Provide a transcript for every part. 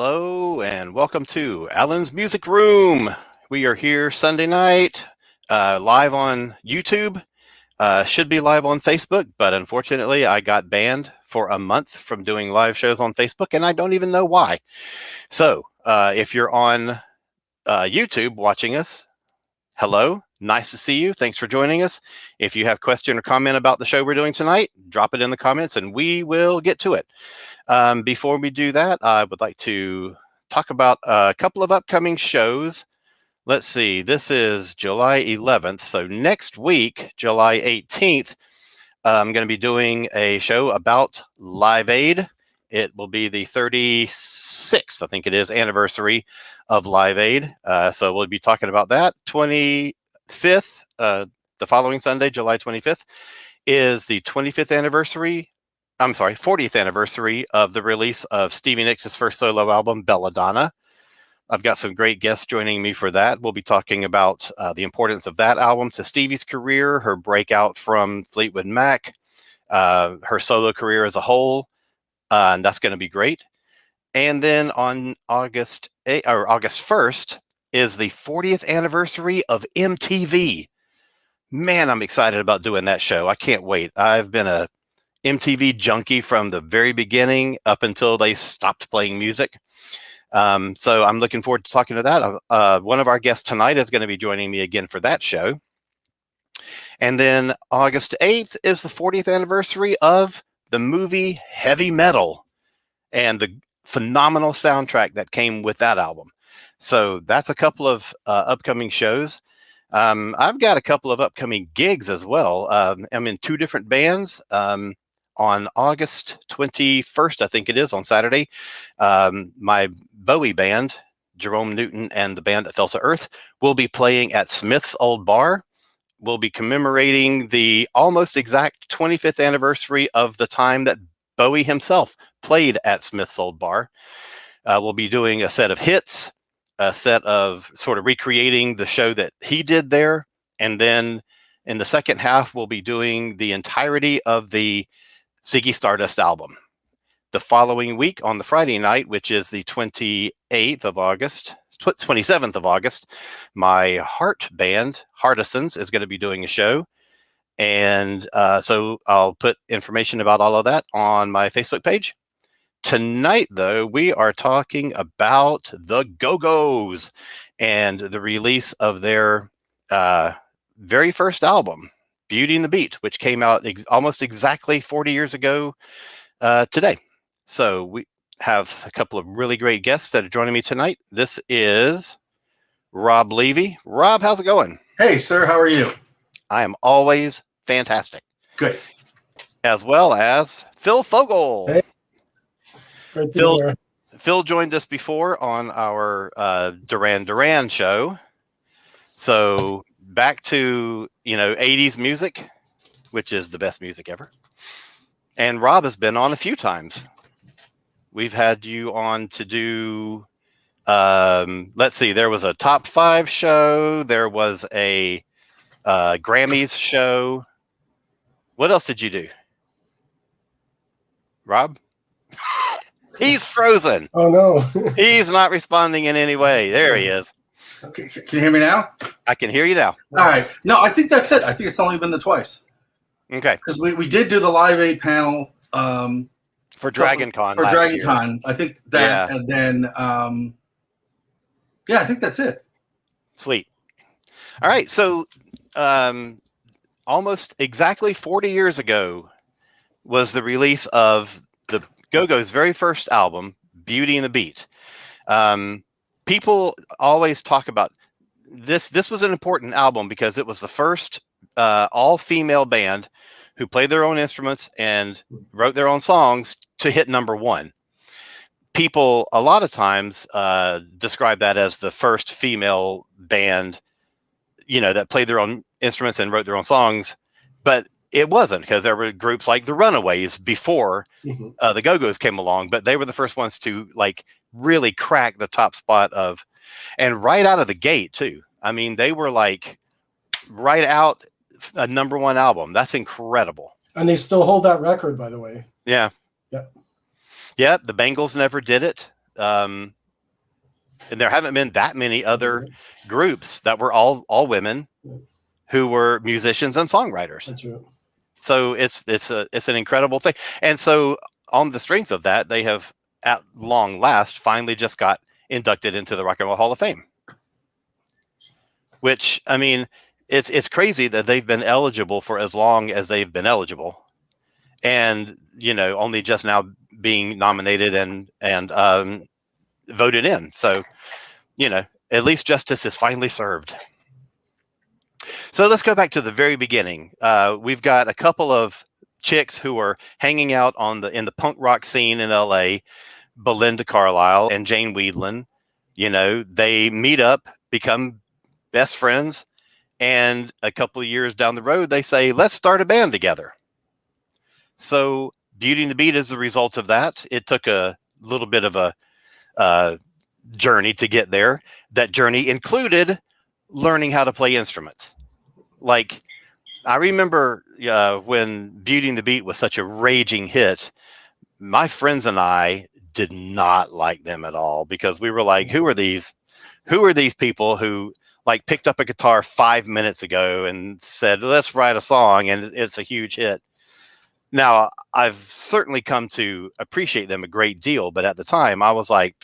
Hello and welcome to Alan's Music Room. We are here Sunday night, live on YouTube. Should be live on Facebook, but unfortunately I got banned for a month from doing live shows on Facebook, and I don't even know why. So if you're on YouTube watching us, hello, nice to see you. Thanks for joining us. If you have a question or comment about the show we're doing tonight, drop it in the comments and we will get to it. Before we do that, I would like to talk about a couple of upcoming shows. Let's see, this is July 11th. So next week, July 18th, I'm going to be doing a show about Live Aid. It will be the 36th, I think it is, anniversary of Live Aid. So we'll be talking about that. 25th, the following Sunday, July 25th, is the 40th anniversary of the release of Stevie Nicks' first solo album, Belladonna. I've got some great guests joining me for that. We'll be talking about the importance of that album to Stevie's career, her breakout from Fleetwood Mac, her solo career as a whole, and that's going to be great. And then on August 1st is the 40th anniversary of MTV. Man, I'm excited about doing that show. I can't wait. I've been a MTV junkie from the very beginning up until they stopped playing music. So I'm looking forward to talking to that. One of our guests tonight is going to be joining me again for that show. And then August 8th is the 40th anniversary of the movie Heavy Metal and the phenomenal soundtrack that came with that album. So that's a couple of upcoming shows. I've got a couple of upcoming gigs as well. I'm in two different bands. On August 21st, I think it is, on Saturday, my Bowie band, Jerome Newton and the band that fell to Earth, will be playing at Smith's Old Bar. We'll be commemorating the almost exact 25th anniversary of the time that Bowie himself played at Smith's Old Bar. We'll be doing a set of hits, a set of sort of recreating the show that he did there. And then in the second half, we'll be doing the entirety of the Ziggy Stardust album. The following week on the Friday night, which is the 27th of August, my Heart band, Heartisans, is going to be doing a show. And so I'll put information about all of that on my Facebook page. Tonight, though, we are talking about the Go-Go's and the release of their very first album, Beauty and the Beat, which came out almost exactly 40 years ago today. So we have a couple of really great guests that are joining me tonight. This is Rob Levy. Rob, how's it going? Hey, sir. How are you? I am always fantastic. Good. As well as Phil Fogel. Hey. Great to be here. Phil joined us before on our Duran Duran show. So back to, 80s music, which is the best music ever. And Rob has been on a few times. We've had you on to do, let's see, there was a top 5 show. There was a Grammys show. What else did you do? Rob? He's frozen. Oh, no. He's not responding in any way. There he is. Okay, can you hear me now? I can hear you now. All right. No, I think that's it. I think it's only been the twice. Okay. Because we did do the Live Aid panel for Dragon Con. For Dragon Con. I think that, yeah. And then, I think that's it. Sweet. All right. So almost exactly 40 years ago was the release of the Go-Go's very first album, Beauty and the Beat. People always talk about this. This was an important album because it was the first all-female band who played their own instruments and wrote their own songs to hit number 1. People a lot of times describe that as the first female band, that played their own instruments and wrote their own songs, but it wasn't, because there were groups like the Runaways before the Go-Go's came along, but they were the first ones to really crack the top spot and right out of the gate too. I mean, they were right out a number 1 album. That's incredible. And they still hold that record, by the way. Yeah. Yeah. Yeah. The Bengals never did it. and there haven't been that many other groups that were all women who were musicians and songwriters. That's right. So it's an incredible thing. And so on the strength of that, they have at long last finally just got inducted into the Rock and Roll Hall of Fame. Which, I mean, it's crazy that they've been eligible for as long as they've been eligible, and only just now being nominated and voted in. So, at least justice is finally served. So let's go back to the very beginning. We've got a couple of chicks who are hanging out in the punk rock scene in LA, Belinda Carlisle and Jane Weedland. They meet up, become best friends, and a couple of years down the road, they say, let's start a band together. So Beauty and the Beat is the result of that. It took a little bit of a journey to get there. That journey included learning how to play instruments. Like, I remember when Beauty and the Beat was such a raging hit, my friends and I did not like them at all, because we were like, who are these people who picked up a guitar 5 minutes ago and said, let's write a song, and it's a huge hit. Now, I've certainly come to appreciate them a great deal, but at the time I was like,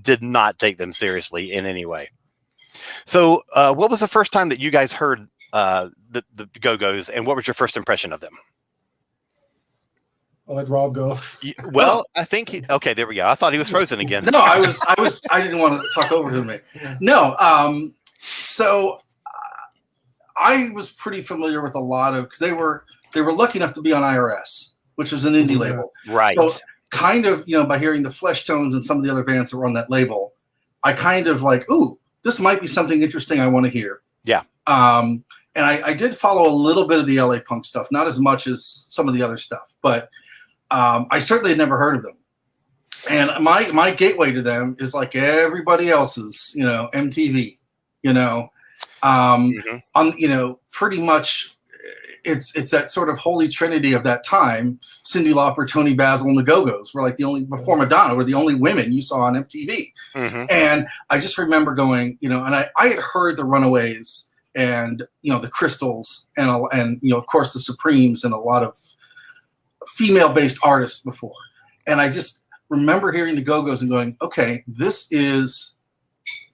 did not take them seriously in any way. So what was the first time that you guys heard the Go-Go's, and what was your first impression of them? I'll let Rob go. Well, I think okay, there we go. I thought he was frozen again. No, I didn't want to talk over him. No, so I was pretty familiar with a lot of, because they were lucky enough to be on IRS, which was an indie label. Right. So kind of, by hearing the Flesh Tones and some of the other bands that were on that label, I kind of ooh, this might be something interesting I want to hear. Yeah. And I did follow a little bit of the LA punk stuff, not as much as some of the other stuff, but I certainly had never heard of them. And my gateway to them is like everybody else's, MTV, on, pretty much it's that sort of holy trinity of that time. Cyndi Lauper, Tony Basil, and the Go-Go's were before Madonna, were the only women you saw on MTV. Mm-hmm. And I just remember going, and I had heard the Runaways and, the Crystals and of course the Supremes and a lot of female-based artists before. And I just remember hearing the Go-Go's and going, okay, this is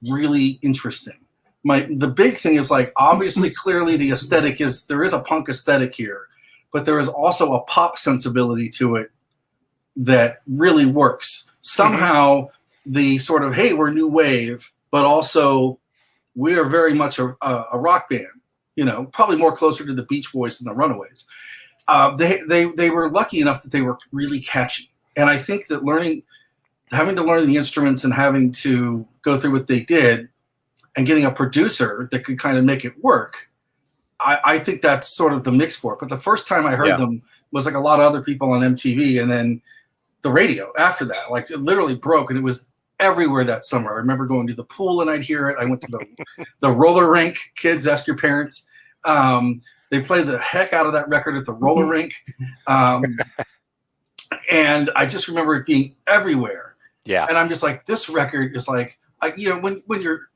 really interesting. The big thing is obviously, clearly the aesthetic there is a punk aesthetic here, but there is also a pop sensibility to it that really works. Somehow the sort of, hey, we're new wave, but also we are very much a rock band, probably more closer to the Beach Boys than the Runaways. They were lucky enough that they were really catchy. And I think that having to learn the instruments and having to go through what they did and getting a producer that could kind of make it work, I think that's sort of the mix for it. But the first time I heard them was a lot of other people on MTV, and then the radio after that, it literally broke, and it was everywhere that summer. I remember going to the pool and I'd hear it. I went to the roller rink. Kids, ask your parents. They played the heck out of that record at the roller rink. And I just remember it being everywhere. Yeah. And I'm just this record is when you're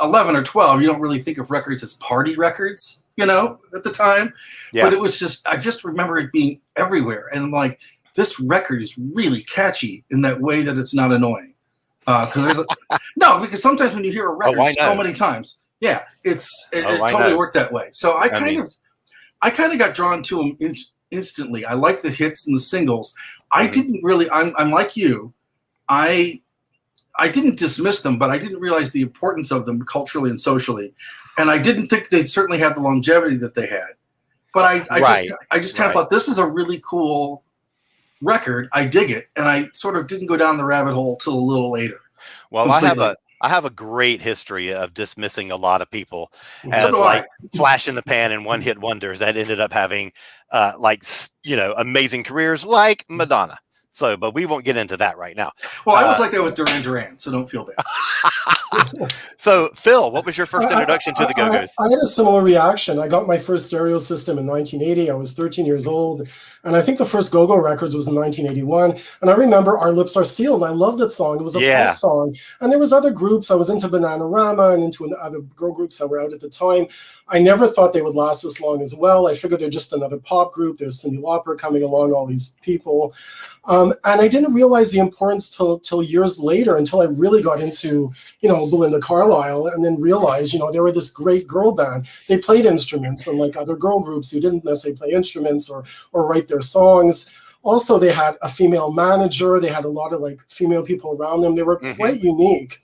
11 or 12, you don't really think of records as party records, at the time. Yeah. But it was I just remember it being everywhere. And I'm this record is really catchy in that way that it's not annoying. Because because sometimes when you hear a record so many times, it totally worked that way. So I kind of got drawn to them instantly. I like the hits and the singles. I didn't really. I'm like you. I didn't dismiss them, but I didn't realize the importance of them culturally and socially, and I didn't think they'd certainly have the longevity that they had. But I just kind of thought, this is a really cool record. I dig it, and I sort of didn't go down the rabbit hole till a little later. Well, completely. I have a great history of dismissing a lot of people as flash in the pan and one hit wonders that ended up having amazing careers like Madonna. So, but we won't get into that right now. Well, I was like that with Duran Duran, so don't feel bad. So, Phil, what was your first introduction to the Go-Go's? I had a similar reaction. I got my first stereo system in 1980. I was 13 years old. And I think the first Go-Go Records was in 1981. And I remember Our Lips Are Sealed. I loved that song. It was a punk song. And there was other groups. I was into Bananarama and into other girl groups that were out at the time. I never thought they would last this long as well. I figured they're just another pop group. There's Cyndi Lauper coming along, all these people. And I didn't realize the importance till years later, until I really got into, Belinda Carlisle, and then realized, they were this great girl band. They played instruments, unlike other girl groups who didn't necessarily play instruments or write their songs. Also, they had a female manager. They had a lot of female people around them. They were quite unique.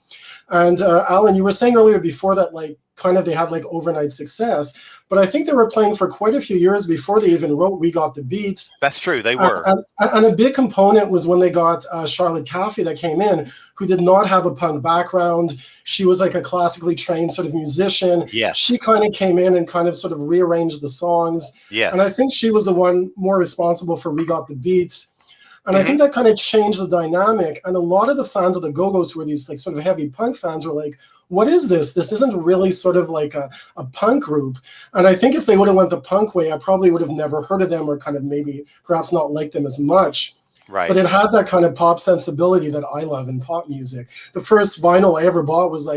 And Alan, you were saying earlier before that they had overnight success, but I think they were playing for quite a few years before they even wrote We Got the Beat. That's true, they were. And a big component was when they got Charlotte Caffey that came in, who did not have a punk background. She was a classically trained sort of musician. Yes. She kind of came in and kind of sort of rearranged the songs. Yes. And I think she was the one more responsible for We Got the Beat. And I think that kind of changed the dynamic. And a lot of the fans of the Go-Go's, who were these sort of heavy punk fans, were like, what is this? This isn't really sort of like a punk group. And I think if they would have went the punk way, I probably would have never heard of them, or kind of maybe perhaps not liked them as much. Right. But it had that kind of pop sensibility that I love in pop music. The first vinyl I ever bought was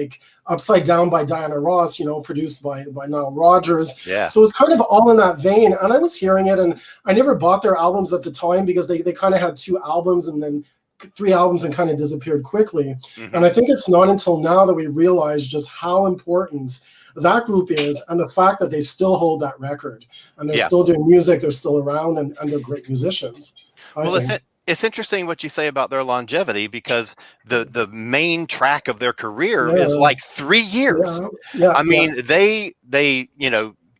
Upside Down by Diana Ross, produced by Nile Rodgers. Yeah. So it was kind of all in that vein. And I was hearing it, and I never bought their albums at the time because they kind of had 2 albums and then 3 albums and kind of disappeared quickly. And I think it's not until now that we realize just how important that group is, and the fact that they still hold that record, and they're still doing music, they're still around, and they're great musicians. It's interesting what you say about their longevity, because the main track of their career is 3 years. I mean, they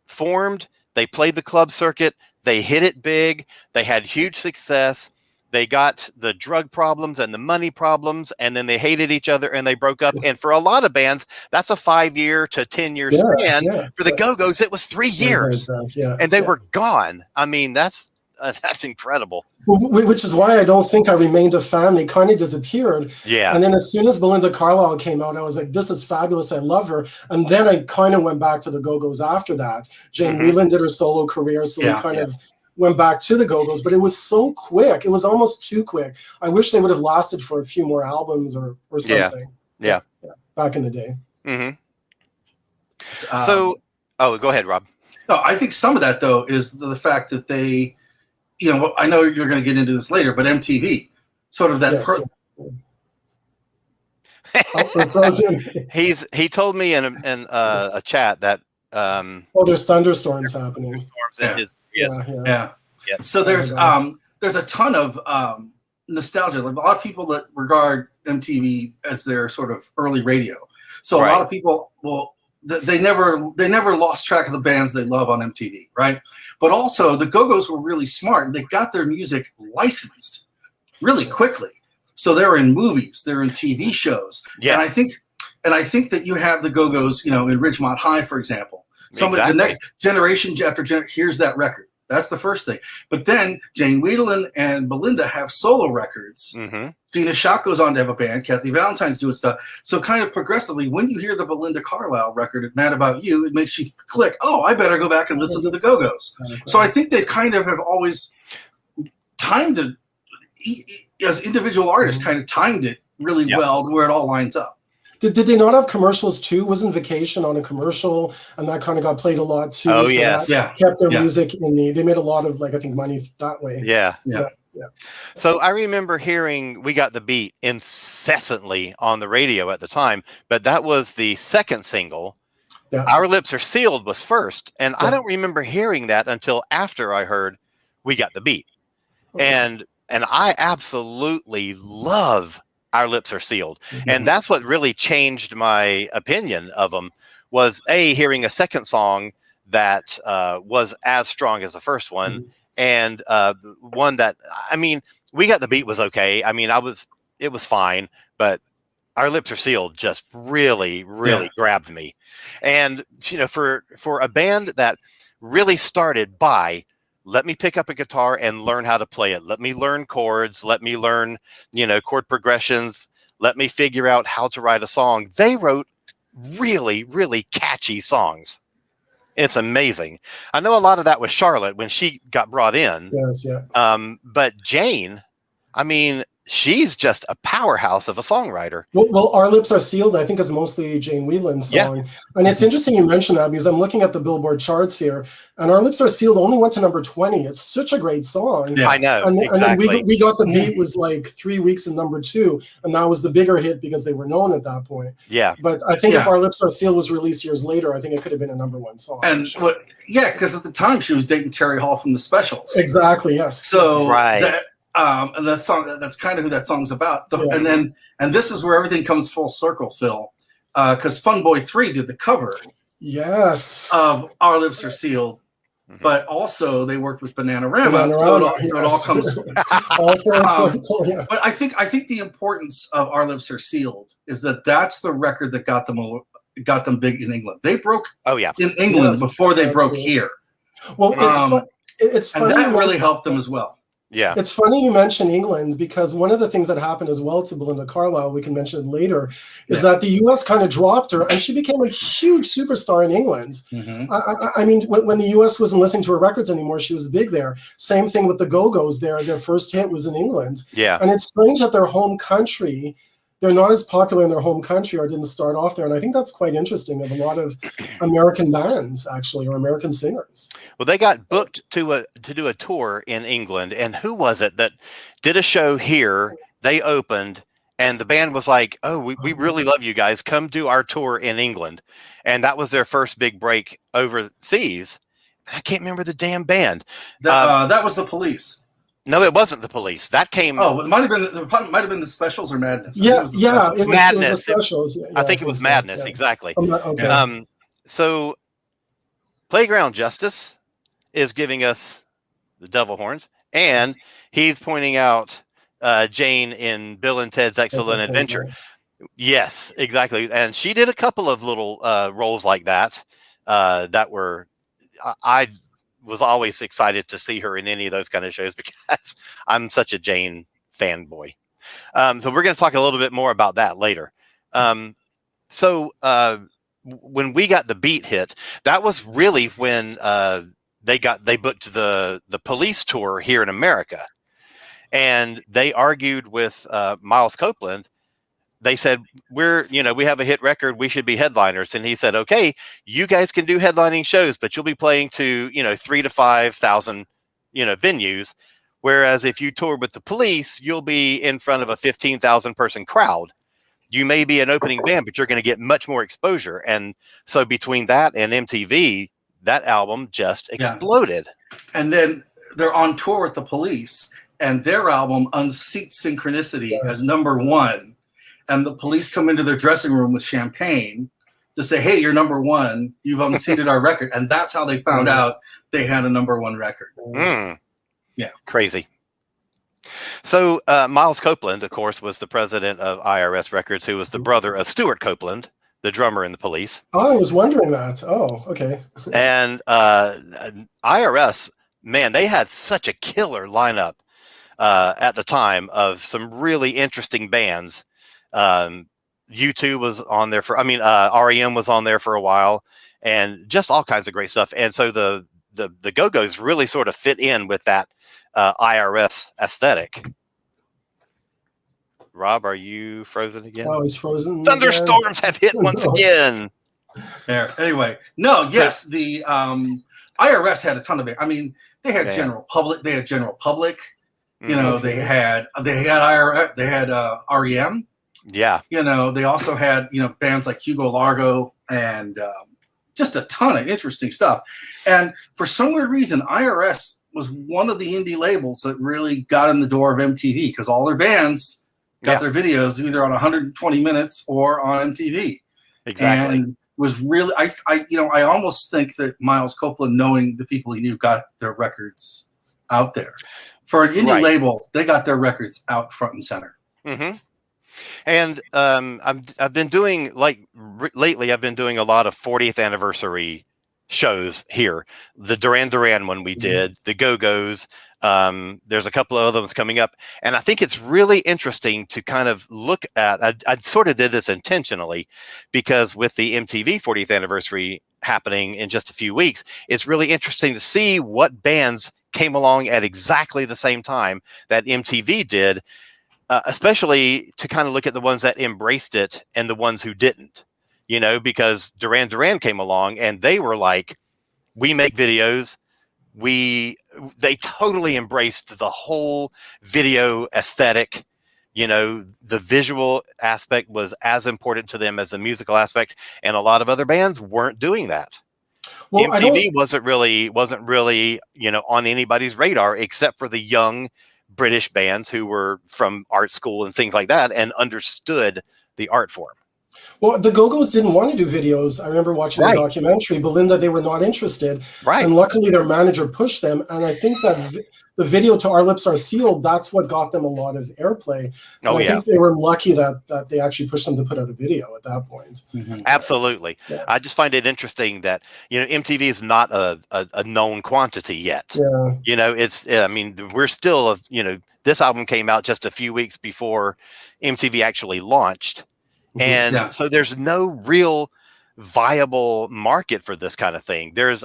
formed, they played the club circuit, they hit it big, they had huge success. They got the drug problems and the money problems, and then they hated each other and they broke up. And for a lot of bands, that's a 5-year to 10-year span. For the Go-Go's, it was 3 years, and they were gone. I mean, that's incredible. Which is why I don't think I remained a fan. They kind of disappeared. Yeah. And then as soon as Belinda Carlisle came out, I was like, this is fabulous. I love her. And then I kind of went back to the Go-Go's after that. Jane Whelan did her solo career, so we kind of went back to the Go-Go's, but it was so quick. It was almost too quick. I wish they would have lasted for a few more albums or something. Yeah. Back in the day. So, go ahead, Rob. No, I think some of that, though, is the fact that they, I know you're going to get into this later, but MTV, sort of that. He told me in a chat that there's thunderstorms happening. So there's a ton of nostalgia. Like a lot of people that regard MTV as their sort of early radio. So a lot of people they never lost track of the bands they love on MTV, right? But also the Go-Go's were really smart. They got their music licensed really quickly. So they're in movies, they're in TV shows. Yeah. And I think that you have the Go-Go's, in Ridgemont High, for example. The next generation after here's that record. That's the first thing. But then Jane Whelan and Belinda have solo records. Gina Shock goes on to have a band. Kathy Valentine's doing stuff. So kind of progressively, when you hear the Belinda Carlisle record, Mad About You, it makes you click, I better go back and listen to the Go-Go's. So I think they kind of have always timed it, as individual artists, kind of timed it really well to where it all lines up. Did they not have commercials too? Wasn't Vacation on a commercial, and that kind of got played a lot too? Oh, so yes. That kept their music in they made a lot of I think money that way. Yeah. So I remember hearing We Got the Beat incessantly on the radio at the time, but that was the second single. Our Lips Are Sealed was first, and I don't remember hearing that until after I heard We Got the Beat. And I absolutely love Our Lips Are Sealed. And that's what really changed my opinion of them, was hearing a second song that was as strong as the first one. And one that, We Got the Beat was okay. It was fine, but Our Lips Are Sealed just really, really grabbed me. And, for a band that really started by, let me pick up a guitar and learn how to play it. Let me learn chords. Let me learn, chord progressions. Let me figure out how to write a song. They wrote really, really catchy songs. It's amazing. I know a lot of that was Charlotte when she got brought in. Yes, yeah. But Jane, I mean, she's just a powerhouse of a songwriter. Well, Our Lips Are Sealed, I think, is mostly Jane Whelan's song. Yeah. And it's interesting you mentioned that because I'm looking at the Billboard charts here, and Our Lips Are Sealed only went to number 20. It's such a great song. Yeah. I know. And exactly. then we got the beat was like 3 weeks in number 2, and that was the bigger hit because they were known at that point. Yeah. But I think if Our Lips Are Sealed was released years later, I think it could have been a number 1 song. And because at the time she was dating Terry Hall from the Specials. Exactly, yes. So right. And that song, that's kind of who that song's about. And this is where everything comes full circle, Phil, because Fun Boy 3 did the cover of Our Lips Are Sealed, but also they worked with Bananarama, so it all comes but I think the importance of Our Lips Are Sealed is that that's the record that got them big in England. They broke in England before they broke here. Well, it's funny, and that really helped them as well. Yeah. It's funny you mention England because one of the things that happened as well to Belinda Carlisle, we can mention it later, is that the US kind of dropped her and she became a huge superstar in England. I mean, when the US wasn't listening to her records anymore, she was big there. Same thing with the Go-Go's there. Their first hit was in England. Yeah. And it's strange that their home country, they're not as popular in their home country or didn't start off there. And I think that's quite interesting of a lot of American bands, actually, or American singers. Well, they got booked to do a tour in England. And who was it that did a show here? They opened and the band was like, oh, we really love you guys. Come do our tour in England. And that was their first big break overseas. I can't remember the damn band. That was the Police. No, it wasn't the Police. That came. Oh, it might have been the Specials or Madness. It was Madness. It was the Specials. I think it was Madness. Exactly. Okay. So, Playground Justice is giving us the devil horns, and he's pointing out Jane in Bill and Ted's Excellent Adventure. Yes, exactly. And she did a couple of little roles like that that were I was always excited to see her in any of those kind of shows because I'm such a Jane fanboy. So we're going to talk a little bit more about that later. So when we got the beat hit, that was really when they booked the Police tour here in America, and they argued with Miles Copeland. They said, we have a hit record. We should be headliners. And he said, okay, you guys can do headlining shows, but you'll be playing to, 3,000 to 5,000, venues. Whereas if you tour with the Police, you'll be in front of a 15,000 person crowd. You may be an opening band, but you're going to get much more exposure. And so between that and MTV, that album just exploded. And then they're on tour with the Police, and their album Unseat Synchronicity as #1. And the Police come into their dressing room with champagne to say, hey, you're #1. You've unseated our record. And that's how they found out they had a #1 record. Yeah. Crazy. So Miles Copeland, of course, was the president of IRS Records, who was the brother of Stuart Copeland, the drummer in the Police. Oh, I was wondering that. Oh, okay. And IRS, man, they had such a killer lineup at the time of some really interesting bands. U2 was on there REM was on there for a while, and just all kinds of great stuff. And so the Go-Go's really sort of fit in with that IRS aesthetic. Rob, are you frozen again? Oh, he's frozen. Thunderstorms have hit once again. There. Anyway, the IRS had a ton of it. I mean, they had General Public. They had General Public. They had IRS. They had REM. Yeah. They also had, bands like Hugo Largo and just a ton of interesting stuff. And for some weird reason, IRS was one of the indie labels that really got in the door of MTV because all their bands got their videos either on 120 Minutes or on MTV. Exactly. And was really, I almost think that Miles Copeland, knowing the people he knew, got their records out there. For an indie label, they got their records out front and center. Mm-hmm. And I've been doing lately. I've been doing a lot of 40th anniversary shows here. The Duran Duran one we did, the Go-Go's. There's a couple of other ones coming up, and I think it's really interesting to kind of look at. I sort of did this intentionally because with the MTV 40th anniversary happening in just a few weeks, it's really interesting to see what bands came along at exactly the same time that MTV did, especially to kind of look at the ones that embraced it and the ones who didn't, because Duran Duran came along and they were like, we make videos. They totally embraced the whole video aesthetic. The visual aspect was as important to them as the musical aspect, and a lot of other bands weren't doing that. Well, MTV wasn't really, on anybody's radar except for the young British bands who were from art school and things like that and understood the art form. Well, the Go-Go's didn't want to do videos. I remember watching the documentary, Belinda, they were not interested. Right. And luckily their manager pushed them. And I think that the video to Our Lips Are Sealed, that's what got them a lot of airplay. And I think they were lucky that they actually pushed them to put out a video at that point. Mm-hmm. Absolutely. Yeah. I just find it interesting that, MTV is not a known quantity yet. Yeah. We're still, this album came out just a few weeks before MTV actually launched. And so there's no real viable market for this kind of thing. There's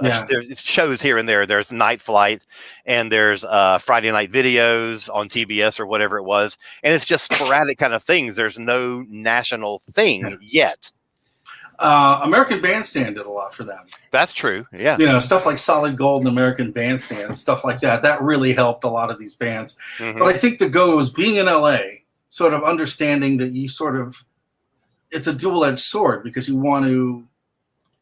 shows here and there. There's Night Flight and there's Friday Night Videos on TBS or whatever it was. And it's just sporadic kind of things. There's no national thing yet. American Bandstand did a lot for them. That's true. Yeah. Stuff like Solid Gold and American Bandstand, stuff like that. That really helped a lot of these bands. Mm-hmm. But I think the Go-Go's being in LA, sort of understanding that it's a double-edged sword because you want to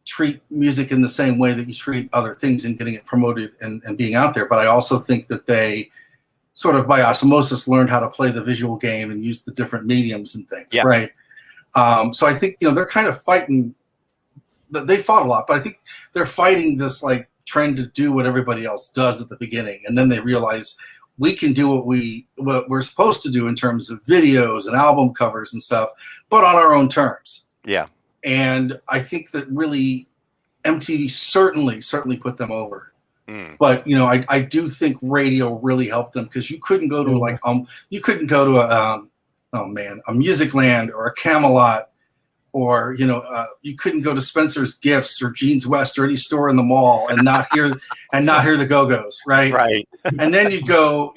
treat music in the same way that you treat other things and getting it promoted and being out there. But I also think that they sort of by osmosis learned how to play the visual game and use the different mediums and things, right? So I think, they're kind of fighting. They fought a lot, but I think they're fighting this like trend to do what everybody else does at the beginning. And then they realize we can do what we're supposed to do in terms of videos and album covers and stuff, but on our own terms. Yeah. And I think that really MTV certainly put them over. Mm. But, I do think radio really helped them because you couldn't go to a Musicland or a Camelot or, you couldn't go to Spencer's Gifts or Jeans West or any store in the mall and not hear the Go-Go's, right? Right. And then you'd go,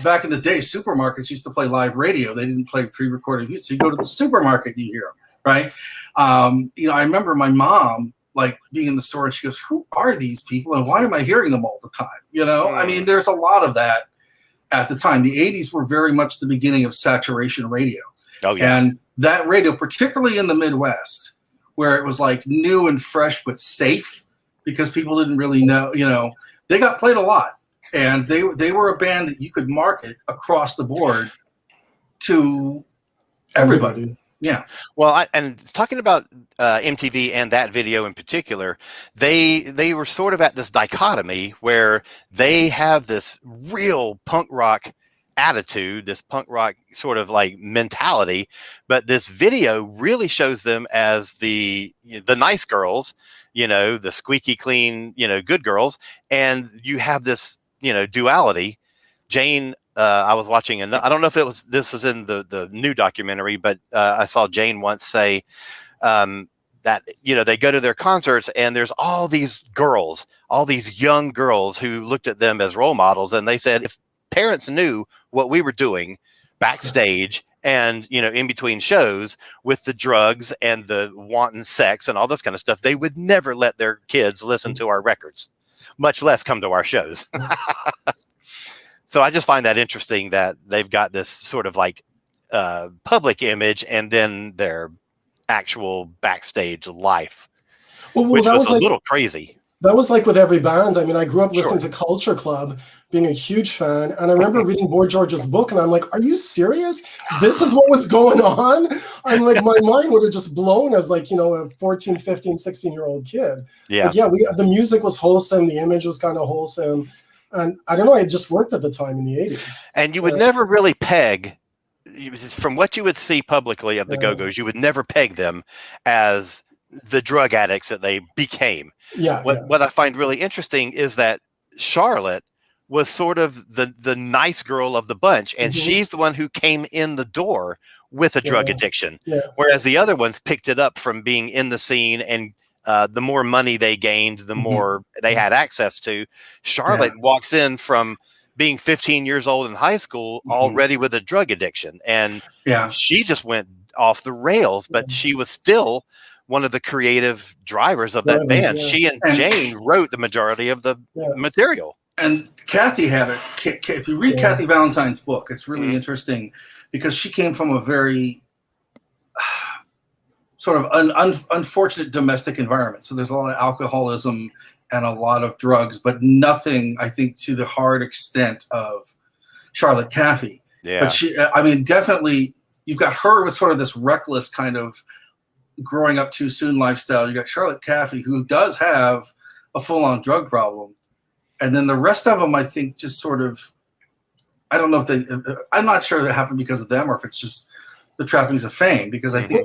back in the day, supermarkets used to play live radio. They didn't play pre-recorded music. So you go to the supermarket and you hear them, right? I remember my mom like being in the store and she goes, "Who are these people and why am I hearing them all the time?" There's a lot of that at the time. The 80s were very much the beginning of saturation radio. Oh yeah. And that radio, particularly in the Midwest, where it was like new and fresh but safe because people didn't really know, they got played a lot. And they were a band that you could market across the board to everybody. Yeah. Well, and talking about MTV and that video in particular, they were sort of at this dichotomy where they have this real punk rock attitude, this punk rock sort of like mentality, but this video really shows them as the nice girls, the squeaky clean, good girls, and you have this duality. Jane, I was watching, and I don't know if this was in the new documentary, but I saw Jane once say that they go to their concerts and there's all these girls, all these young girls who looked at them as role models, and they said if parents knew what we were doing backstage and in between shows with the drugs and the wanton sex and all this kind of stuff, they would never let their kids listen to our records, much less come to our shows. So I just find that interesting that they've got this sort of like public image and then their actual backstage life, which was a little crazy. That was like with every band. I mean, I grew up listening to Culture Club, being a huge fan. And I remember reading Boy George's book and I'm like, are you serious? This is what was going on? I'm like, my mind would have just blown as like, a 14, 15, 16-year-old kid. Yeah. But yeah, the music was wholesome. The image was kind of wholesome. And I don't know, it just worked at the time in the 80s. And you would never really peg, from what you would see publicly of the Go-Go's, you would never peg them as the drug addicts that they became. What I find really interesting is that Charlotte was sort of the nice girl of the bunch, and she's the one who came in the door with a drug addiction, whereas the other ones picked it up from being in the scene and the more money they gained, the more they had access to. Charlotte walks in from being 15 years old in high school already with a drug addiction, and she just went off the rails, but she was still one of the creative drivers of that band. She and Jane wrote the majority of the material. And Kathy had it. If you read Kathy Valentine's book, it's really interesting because she came from a very sort of unfortunate domestic environment. So there's a lot of alcoholism and a lot of drugs, but nothing, I think, to the hard extent of Charlotte Caffey. Yeah. But she, I mean, definitely, you've got her with sort of this reckless kind of growing up too soon lifestyle. You got Charlotte Caffey, who does have a full-on drug problem. And then the rest of them, I think, just sort of, I don't know if they, I'm not sure it happened because of them or if it's just the trappings of fame, because I think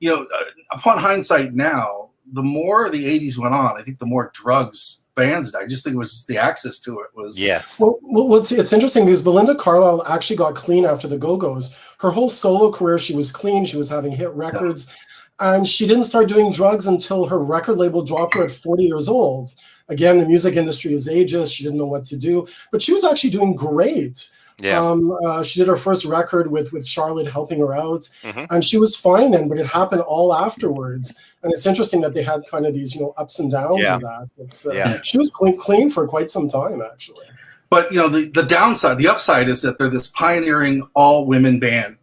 you know, upon hindsight now, the more the 80s went on, I think the more drugs bands did. I just think it was just the access to it was. Yes. Well, it's interesting because Belinda Carlisle actually got clean after the Go-Go's. Her whole solo career, she was clean. She was having hit records. And she didn't start doing drugs until her record label dropped her at 40 years old. Again, the music industry is ageist. She didn't know what to do. But she was actually doing great. Yeah. She did her first record with Charlotte helping her out. And she was fine then, but it happened all afterwards. And it's interesting that they had kind of these, you know, ups and downs of that. It's, she was clean for quite some time, actually. But, you know, the downside, the upside is that they're this pioneering all-women band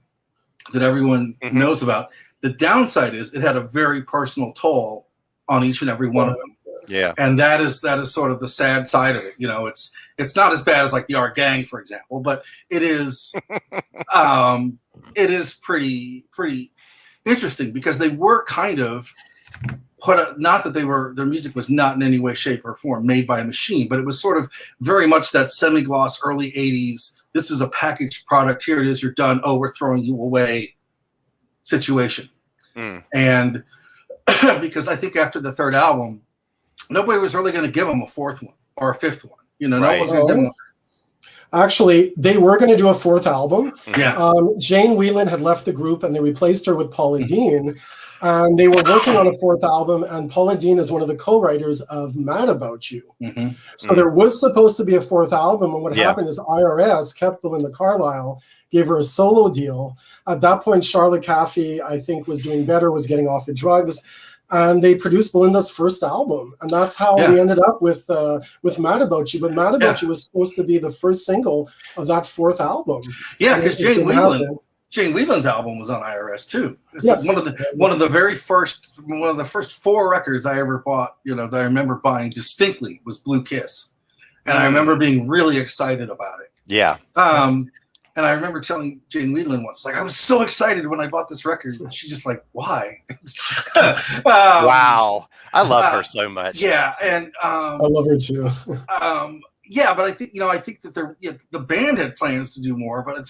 that everyone knows about. The downside is it had a very personal toll on each and every one of them. Yeah. And that is sort of the sad side of it. You know, it's not as bad as like the Our Gang, for example, but it is pretty interesting because they were kind of not that their music was not in any way, shape, or form made by a machine, but it was sort of very much that semi-gloss early 80s. This is a packaged product. Here it is. You're done. Oh, we're throwing you away situation. And because I think after the third album, nobody was really going to give them a fourth one or a fifth one. You know, no one was going to give them. Actually, they were going to do a fourth album. Yeah. Jane Whelan had left the group and they replaced her with Paula Dean. And they were working on a fourth album, and Paula Dean is one of the co-writers of Mad About You. So there was supposed to be a fourth album, and what happened is IRS kept Belinda Carlisle, gave her a solo deal. At that point, Charlotte Caffey, I think, was doing better, was getting off the drugs, and they produced Belinda's first album. And that's how we ended up with Mad About You. But Mad About You was supposed to be the first single of that fourth album. Yeah, because Jane Whelan's album was on IRS too. It's one of the first 4 records I ever bought, you know, that I remember buying distinctly was Blue Kiss. And I remember being really excited about it. Yeah. And I remember telling Jane Whelan once, like, I was so excited when I bought this record. And she's just like, why? Wow. I love her so much. Yeah. And I love her too. yeah, but I think that the band had plans to do more, but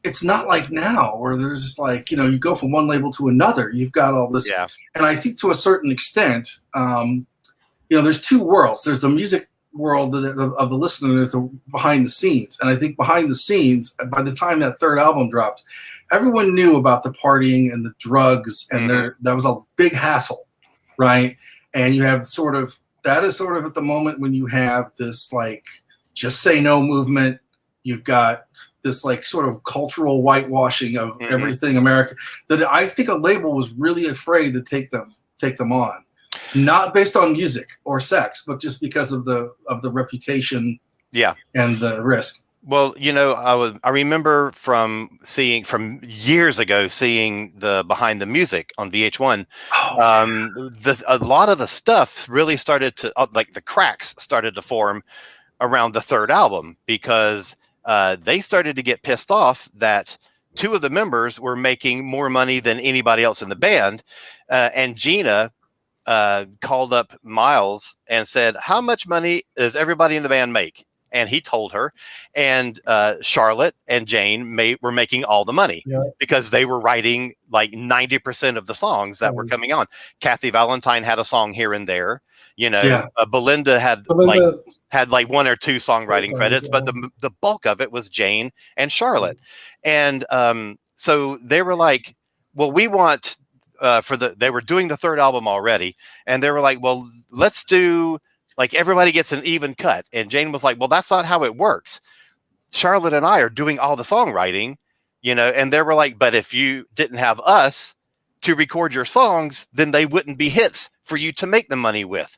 it's not like now where there's just like, you know, you go from one label to another. You've got all this. Yeah. And I think to a certain extent, you know, there's 2 worlds. There's the music world of the listener, there's the behind the scenes. And I think behind the scenes, by the time that third album dropped, everyone knew about the partying and the drugs, and that was a big hassle, right? And you have that is sort of at the moment when you have this like just say no movement. You've got this like sort of cultural whitewashing of everything American, that I think a label was really afraid to take them on. Not based on music or sex, but just because of the reputation, and the risk. Well, you know, I remember from years ago seeing the Behind the Music on VH1. A lot of the stuff really started to like the cracks started to form around the third album because they started to get pissed off that 2 of the members were making more money than anybody else in the band, and Gina called up Miles and said, how much money does everybody in the band make? And he told her, and Charlotte and Jane were making all the money because they were writing like 90% of the songs that were coming on. Kathy Valentine had a song here and there, you know. Belinda had like 1 or 2 songwriting credits, but the bulk of it was Jane and Charlotte. And so they were like, well, we want they were doing the third album already, and they were like, well, let's do like everybody gets an even cut. And Jane was like, well, that's not how it works. Charlotte and I are doing all the songwriting, and they were like, but if you didn't have us to record your songs, then they wouldn't be hits for you to make the money with.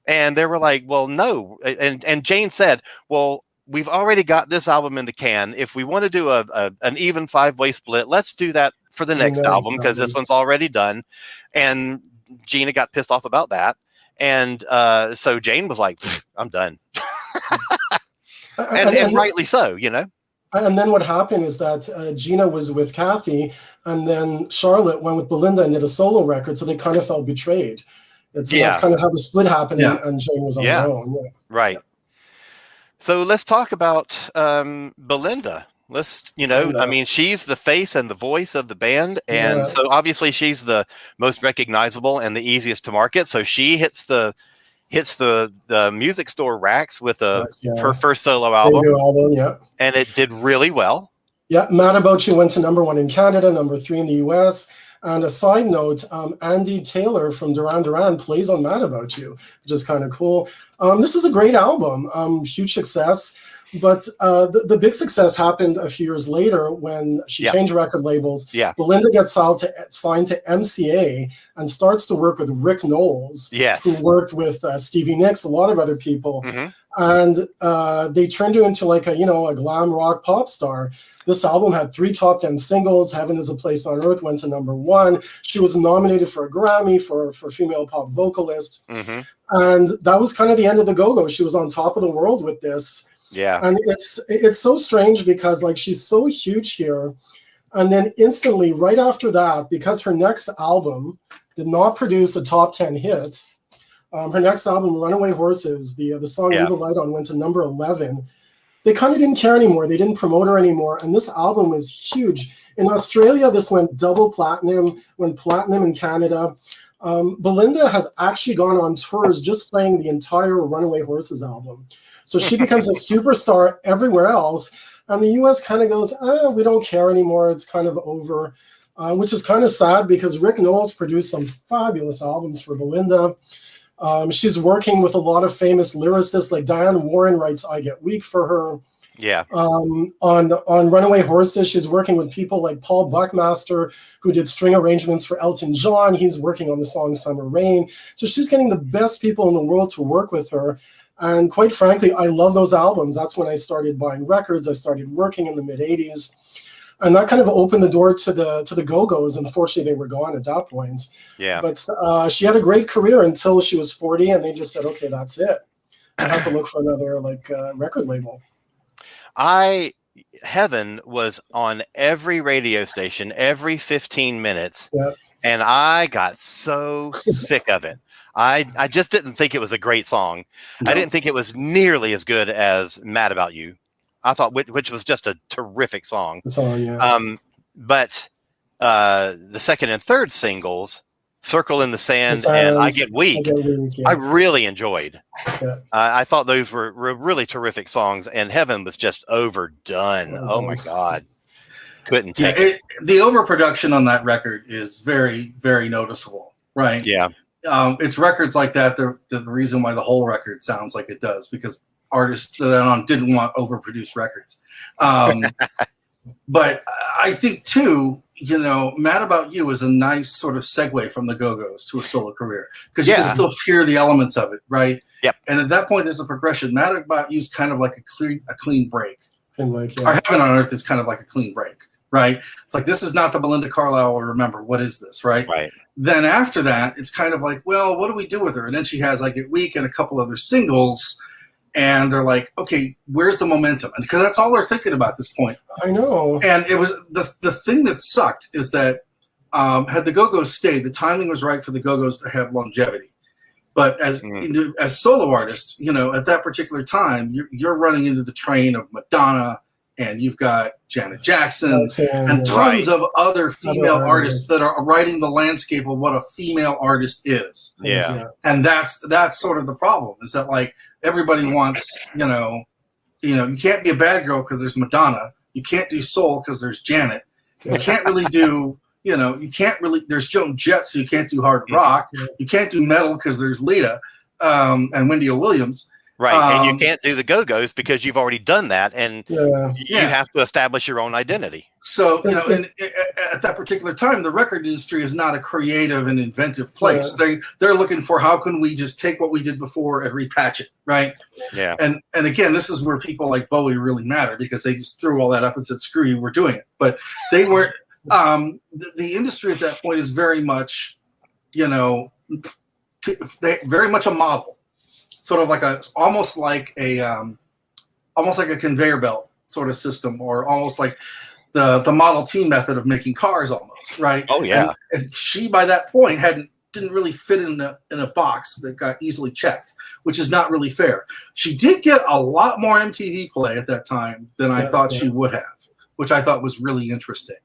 And they were like, well, no. And Jane said, well, we've already got this album in the can. If we want to do an even 5-way split, let's do that for the next album, because this one's already done. And Gina got pissed off about that. And so Jane was like, I'm done. and rightly so, And then what happened is that Gina was with Kathy, and then Charlotte went with Belinda and did a solo record, so they kind of felt betrayed. That's kind of how the split happened, and Jane was on her own. Yeah. Right. So let's talk about Belinda. I mean, she's the face and the voice of the band, and so obviously she's the most recognizable and the easiest to market. So she hits the music store racks with her first solo album, and it did really well. Yeah, Mad About You went to #1 in Canada, #3 in the US. And a side note, Andy Taylor from Duran Duran plays on Mad About You, which is kind of cool. This was a great album, huge success. But the big success happened a few years later when she changed record labels. Yeah. Belinda gets signed to MCA and starts to work with Rick Knowles, who worked with Stevie Nicks, a lot of other people. Mm-hmm. And they turned her into like a glam rock pop star. This album had 3 top 10 singles. Heaven is a Place on Earth went to #1. She was nominated for a Grammy for female pop vocalist. Mm-hmm. And that was kind of the end of the Go-Go. She was on top of the world with this. Yeah. And it's so strange because like she's so huge here. And then instantly right after that, because her next album did not produce a top 10 hit, her next album, Runaway Horses, the song Leave a Light On went to #11. They kind of didn't care anymore. They didn't promote her anymore. And this album was huge. In Australia, this went double platinum, went platinum in Canada. Belinda has actually gone on tours just playing the entire Runaway Horses album. So she becomes a superstar everywhere else. And the US kind of goes, we don't care anymore. It's kind of over, which is kind of sad because Rick Knowles produced some fabulous albums for Belinda. She's working with a lot of famous lyricists, like Diane Warren writes I Get Weak for her. Yeah. On Runaway Horses, she's working with people like Paul Buckmaster, who did string arrangements for Elton John. He's working on the song Summer Rain. So she's getting the best people in the world to work with her. And quite frankly, I love those albums. That's when I started buying records. I started working in the mid-'80s. And that kind of opened the door to the Go-Go's. Unfortunately, they were gone at that point. Yeah. But she had a great career until she was 40, and they just said, okay, that's it. I have to look for another record label. Heaven was on every radio station every 15 minutes, and I got so sick of it. I just didn't think it was a great song. No. I didn't think it was nearly as good as Mad About You. I thought, which was just a terrific song. But the second and third singles, Circle in the Sand and I Get Weak, I really enjoyed. Yeah. I thought those were really terrific songs, and Heaven was just overdone. Oh my God. Couldn't take it. The overproduction on that record is very, very noticeable, right? Yeah. It's records like that, the reason why the whole record sounds like it does, because artists that didn't want overproduced records. But I think too, Mad About You is a nice sort of segue from the Go-Go's to a solo career, because you can still hear the elements of it, right? Yep. And at that point, there's a progression. Mad About You is kind of like a clean break. Or Heaven on Earth is kind of like a clean break, right? It's like, this is not the Belinda Carlisle I remember. What is this, right? Right. Then after that, it's kind of like, well, what do we do with her? And then she has I Get Weak and a couple other singles. And they're like, okay, where's the momentum? And because that's all they're thinking about at this point. I know. And it was the thing that sucked is that had the Go-Go's stayed, the timing was right for the Go-Go's to have longevity. But as solo artists, at that particular time, you're running into the train of Madonna, and you've got Janet Jackson and tons of other female artists that are writing the landscape of what a female artist is. Yeah. And that's sort of the problem, is that like everybody wants, you can't be a bad girl because there's Madonna. You can't do soul because there's Janet. You can't really do you can't really. There's Joan Jett, so you can't do hard rock. You can't do metal because there's Lita and Wendy O. Williams. Right, and you can't do the Go-Go's because you've already done that, and you have to establish your own identity. So, at that particular time, the record industry is not a creative and inventive place. They're looking for how can we just take what we did before and repatch it, right? Yeah. And again, this is where people like Bowie really matter because they just threw all that up and said, "Screw you, we're doing it." But they weren't. The industry at that point is very much, very much a model, sort of like almost like a conveyor belt sort of system, or almost like the Model T method of making cars, almost, right? Oh yeah. And she, by that point, didn't really fit in a box that got easily checked, which is not really fair. She did get a lot more MTV play at that time than I thought she would have, which I thought was really interesting.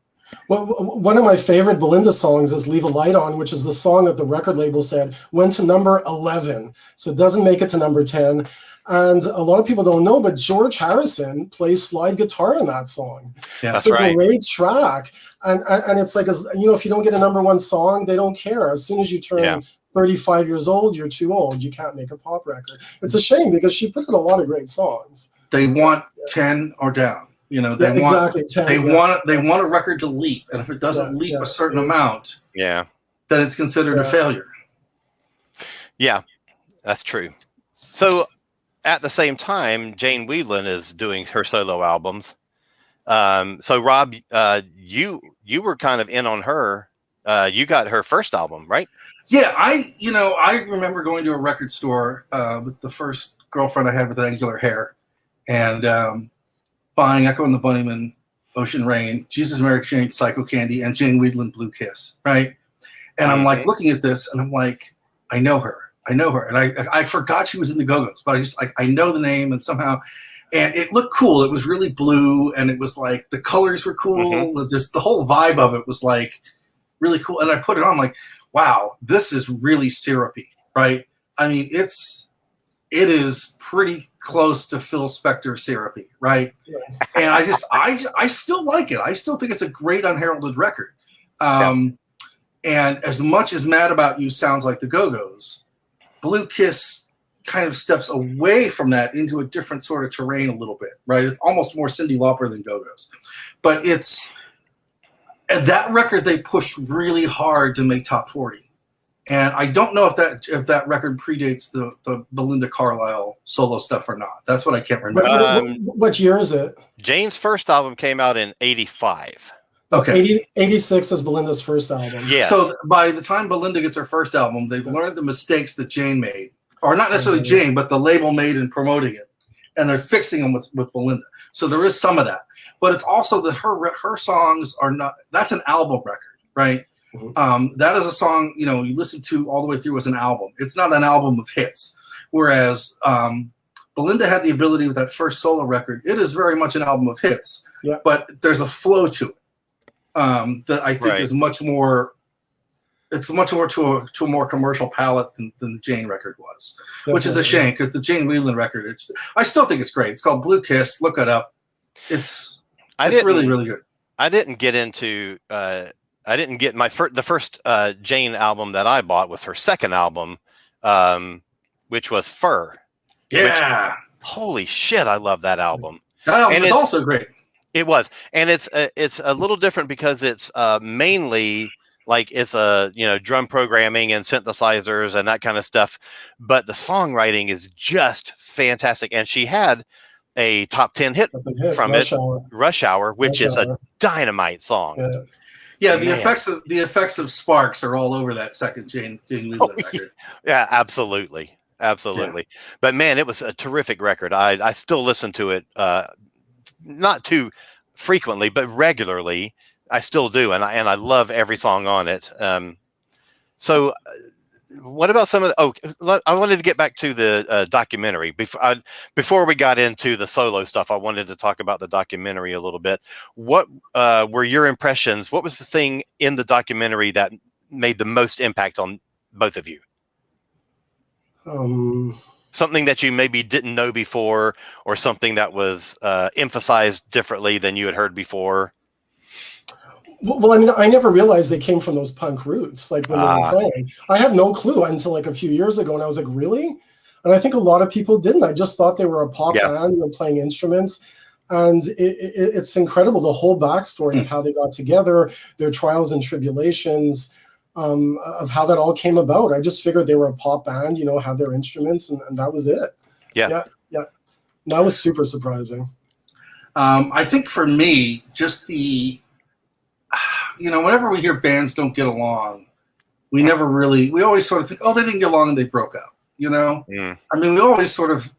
Well, one of my favorite Belinda songs is "Leave a Light On," which is the song that the record label said went to number 11, so it doesn't make it to number 10. And a lot of people don't know, but George Harrison plays slide guitar in that song. Yeah, it's a great track. And it's like, if you don't get a number one song, they don't care. As soon as you turn 35 years old, you're too old. You can't make a pop record. It's a shame because she put in a lot of great songs. They want 10 or down. They want a record to leap, and if it doesn't leap a certain amount, then it's considered a failure. Yeah, that's true. So at the same time, Jane Wiedlin is doing her solo albums. So Rob, you were kind of in on her. You got her first album, right? Yeah, I remember going to a record store with the first girlfriend I had with angular hair, and buying Echo and the Bunnymen, Ocean Rain, Jesus Mary Chain, Psycho Candy, and Jane Wiedlin, Blue Kiss, right? And I'm like looking at this, and I'm like, I know her, and I forgot she was in the Go-Go's, but I know the name, and somehow, and it looked cool. It was really blue, and it was like the colors were cool. Just the whole vibe of it was like really cool. And I put it on, like, wow, this is really syrupy, right? I mean, it is pretty close to Phil Spector syrupy, right? And I still like it. I still think it's a great unheralded record. And as much as Mad About You sounds like the Go-Go's, Blue Kiss kind of steps away from that into a different sort of terrain a little bit, right? It's almost more Cyndi Lauper than Go-Go's. But at that record, they pushed really hard to make top 40. And I don't know if that record predates the Belinda Carlisle solo stuff or not. That's what I can't remember. What year is it? Jane's first album came out in 85. Okay. 86 is Belinda's first album. Yeah. So by the time Belinda gets her first album, they've learned the mistakes that Jane made. Or not necessarily Jane, but the label made in promoting it. And they're fixing them with Belinda. So there is some of that. But it's also that her songs are not, that's an album record, right? That is a song, you listen to all the way through as an album. It's not an album of hits. Whereas Belinda had the ability with that first solo record. It is very much an album of hits, but there's a flow to it that I think is much more. It's much more to a more commercial palette than the Jane record was, which is a shame because the Jane Wiedlin record, I still think it's great. It's called Blue Kiss. Look it up. It's really, really good. I didn't get into. I didn't get the first Jane album that I bought was her second album, which was Fur. Yeah. Holy shit! I love that album. That album was also great. It was, and it's a little different because it's mainly like it's drum programming and synthesizers and that kind of stuff, but the songwriting is just fantastic. And she had a top 10 hit from Rush Hour, which is a dynamite song. Yeah, the effects of Sparks are all over that second Jane Wiedlin record. Yeah, absolutely. Yeah. But man, it was a terrific record. I still listen to it, not too frequently, but regularly. I still do, and I love every song on it. So, what about some of the? I wanted to get back to the documentary before we got into the solo stuff. I wanted to talk about the documentary a little bit. What were your impressions? What was the thing in the documentary that made the most impact on both of you? Something that you maybe didn't know before, or something that was emphasized differently than you had heard before. Well, I mean, I never realized they came from those punk roots, like when they were playing. I had no clue until like a few years ago, and I was like, really? And I think a lot of people didn't. I just thought they were a pop band, playing instruments. And it's incredible, the whole backstory of how they got together, their trials and tribulations, of how that all came about. I just figured they were a pop band, had their instruments, and that was it. Yeah. That was super surprising. I think for me, just whenever we hear bands don't get along, we always sort of think, oh, they didn't get along and they broke up, I mean, we always sort of,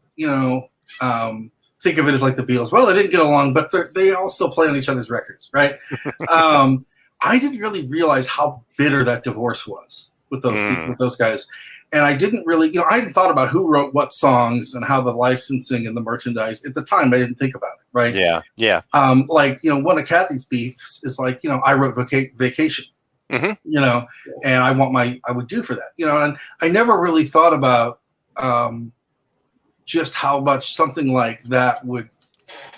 think of it as like the Beatles. Well, they didn't get along, but they all still play on each other's records, right? I didn't really realize how bitter that divorce was with those guys. And I didn't really, I hadn't thought about who wrote what songs and how the licensing and the merchandise at the time. I didn't think about it, right? Yeah. One of Kathy's beefs is like, I wrote Vacation, and I would do for that, and I never really thought about just how much something like that would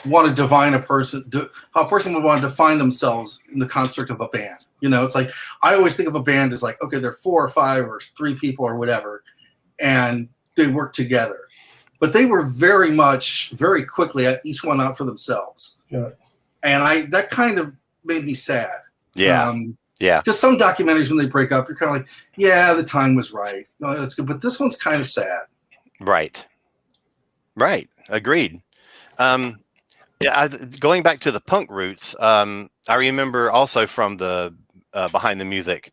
want to define a person, how a person would want to define themselves in the construct of a band. It's like, I always think of a band as like, okay, they're 4 or 5 or 3 people or whatever, and they work together. But they were very quickly at each one out for themselves. Yeah. And that kind of made me sad. Yeah. Because some documentaries, when they break up, you're kind of like, yeah, the time was right. No, that's good. But this one's kind of sad. Right. Agreed. Going back to the punk roots, I remember also from the Behind the Music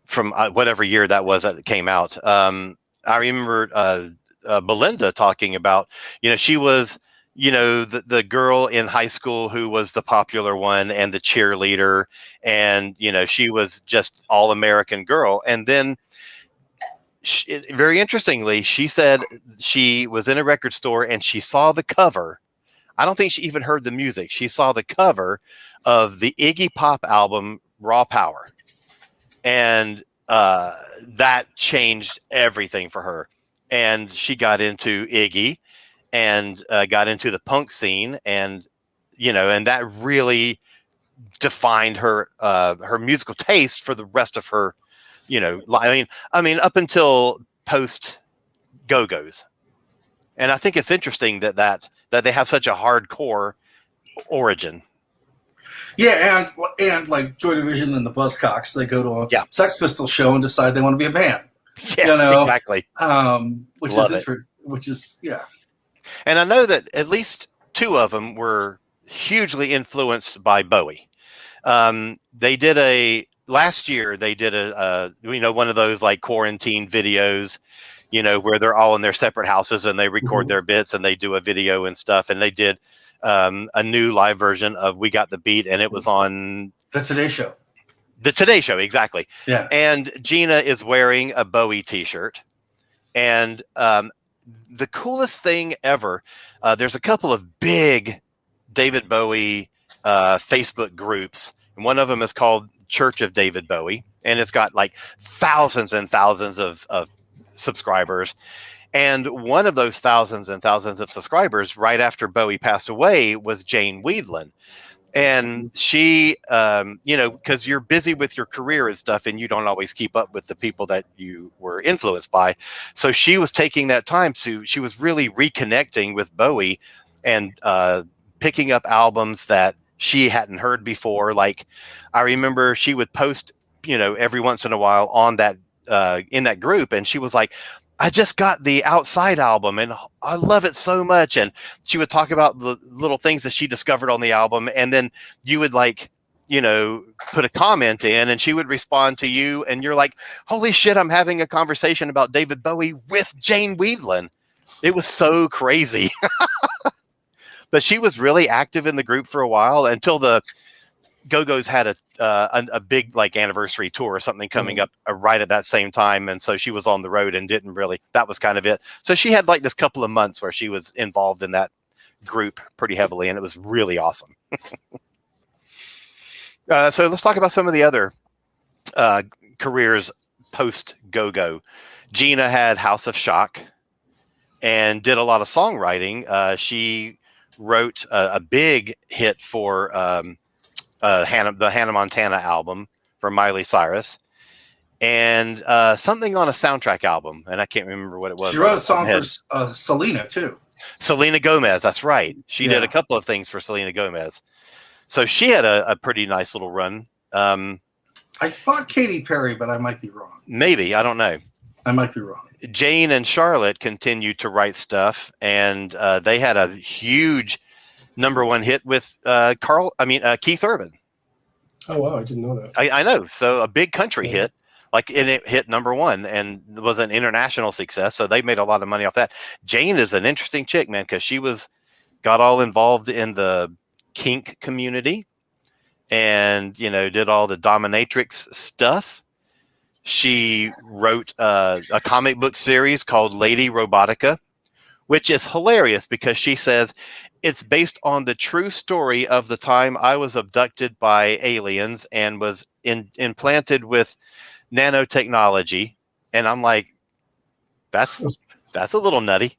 from whatever year that was that came out. I remember Belinda talking about, she was, the girl in high school who was the popular one and the cheerleader, and, she was just all American girl. And then very interestingly, she said she was in a record store and she saw the cover. I don't think she even heard the music. She saw the cover of the Iggy Pop album, Raw Power. And that changed everything for her. And she got into Iggy and got into the punk scene. And, and that really defined her musical taste for the rest of her, I mean, up until post Go-Go's. And I think it's interesting that they have such a hardcore origin. Yeah, and like Joy Division and the Buzzcocks, they go to a Sex Pistols show and decide they want to be a band. Yeah, exactly. Which is. And I know that at least 2 of them were hugely influenced by Bowie. Last year they did one of those like quarantine videos, where they're all in their separate houses and they record their bits and they do a video and stuff. And they did a new live version of We Got the Beat, and it was on the Today Show. The Today Show, exactly. Yeah. And Gina is wearing a Bowie t-shirt. And the coolest thing ever, there's a couple of big David Bowie Facebook groups. And one of them is called Church of David Bowie. And it's got like thousands and thousands of subscribers. And one of those thousands and thousands of subscribers right after Bowie passed away was Jane Weedland. And she, because you're busy with your career and stuff, and you don't always keep up with the people that you were influenced by. So she was taking that time she was really reconnecting with Bowie and picking up albums that she hadn't heard before. Like, I remember she would post, every once in a while on that, in that group. And she was like, I just got the Outside album and I love it so much. And she would talk about the little things that she discovered on the album. And then you would put a comment in and she would respond to you. And you're like, holy shit, I'm having a conversation about David Bowie with Jane Weedland. It was so crazy. But she was really active in the group for a while until the Go-Go's had a big like anniversary tour or something coming up right at that same time. And so she was on the road and that was kind of it. So she had like this couple of months where she was involved in that group pretty heavily. And it was really awesome. So let's talk about some of the other careers post Go-Go. Gina had House of Shock and did a lot of songwriting. She wrote a big hit for the Hannah Montana album for Miley Cyrus, and something on a soundtrack album, and I can't remember what it was. She wrote a song for Selena too. Selena Gomez, that's right. She Yeah. did a couple of things for Selena Gomez. So she had a pretty nice little run. I thought Katy Perry, but I might be wrong. Maybe, I don't know. I might be wrong. Jane and Charlotte continued to write stuff, and they had a huge #1 hit with Keith Urban. Oh wow, I didn't know that. I know. So a big country hit, and it hit #1 and was an international success. So they made a lot of money off that. Jane is an interesting chick, man, because she got all involved in the kink community, and did all the dominatrix stuff. She wrote a comic book series called Lady Robotica, which is hilarious because she says it's based on the true story of the time I was abducted by aliens and was implanted with nanotechnology. And I'm like, that's a little nutty.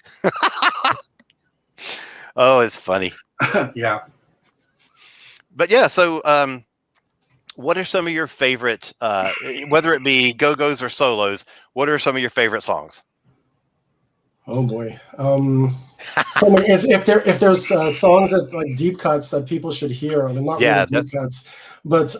Oh, it's funny. Yeah. But yeah, so what are some of your favorite, whether it be go-go's or solos, what are some of your favorite songs? Oh boy. If there's songs that like deep cuts that people should hear, they're not really deep cuts, but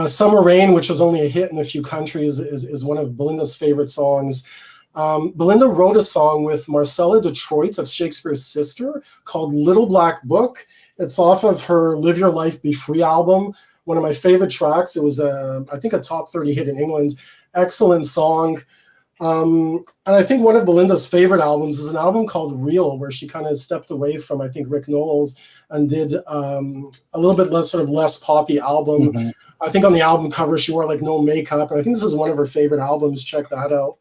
Summer Rain, which was only a hit in a few countries, is one of Belinda's favorite songs. Belinda wrote a song with Marcella Detroit of Shakespeare's sister called Little Black Book. It's off of her Live Your Life, Be Free album. One of my favorite tracks. It was, I think, a top 30 hit in England. Excellent song. And I think one of Belinda's favorite albums is an album called Real, where she kind of stepped away from, I think, Rick Nowels and did a little bit less poppy album. Mm-hmm. I think on the album cover, she wore like no makeup. And I think this is one of her favorite albums. Check that out.